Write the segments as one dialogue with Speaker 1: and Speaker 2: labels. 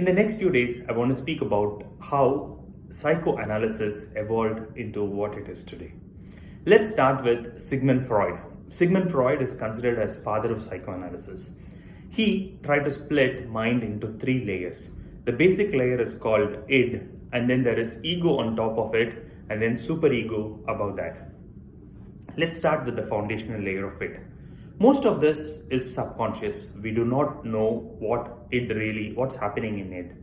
Speaker 1: In the next few days, I want to speak about how psychoanalysis evolved into what it is today. Let's start with Sigmund Freud. Sigmund Freud is considered as father of psychoanalysis. He tried to split mind into three layers. The basic layer is called id, and then there is ego on top of it, and then superego above that. Let's start with the foundational layer of id. Most of this is subconscious. We do not know what's happening in id.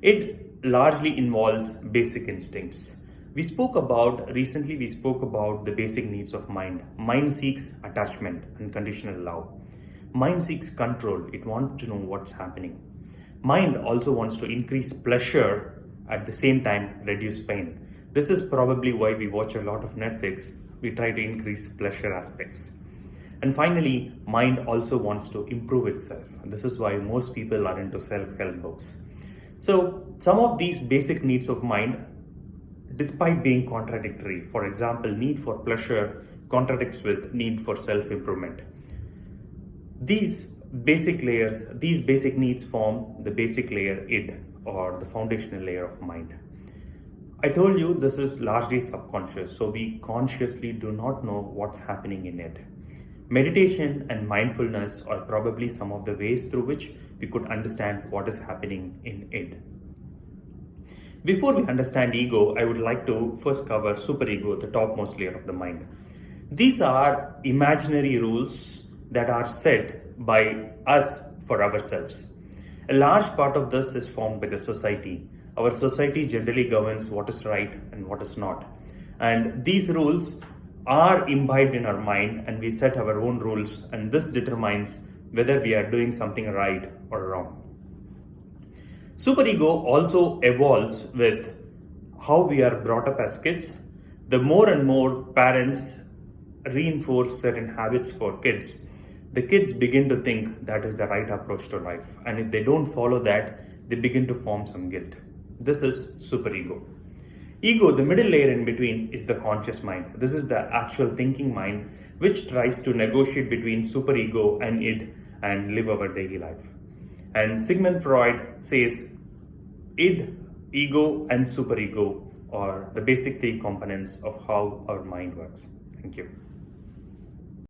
Speaker 1: It largely involves basic instincts. Recently we spoke about the basic needs of mind. Mind seeks attachment, unconditional love. Mind seeks control. It wants to know what's happening. Mind also wants to increase pleasure, at the same time reduce pain. This is probably why we watch a lot of Netflix. We try to increase pleasure aspects. And finally, mind also wants to improve itself. This is why most people are into self-help books. So some of these basic needs of mind, despite being contradictory, for example, need for pleasure contradicts with need for self-improvement. These basic needs form the basic layer id, or the foundational layer of mind. I told you this is largely subconscious, so we consciously do not know what's happening in it. Meditation and mindfulness are probably some of the ways through which we could understand what is happening in id. Before we understand ego, I would like to first cover superego, the topmost layer of the mind. These are imaginary rules that are set by us for ourselves. A large part of this is formed by the society. Our society generally governs what is right and what is not. And these rules are imbibed in our mind, and we set our own rules, and this determines whether we are doing something right or wrong. Superego also evolves with how we are brought up as kids. The more and more parents reinforce certain habits for kids, the kids begin to think that is the right approach to life. And if they don't follow that, they begin to form some guilt. This is superego. Ego, the middle layer in between, is the conscious mind. This is the actual thinking mind, which tries to negotiate between superego and id and live our daily life. And Sigmund Freud says id, ego, and superego are the basic three components of how our mind works. Thank you.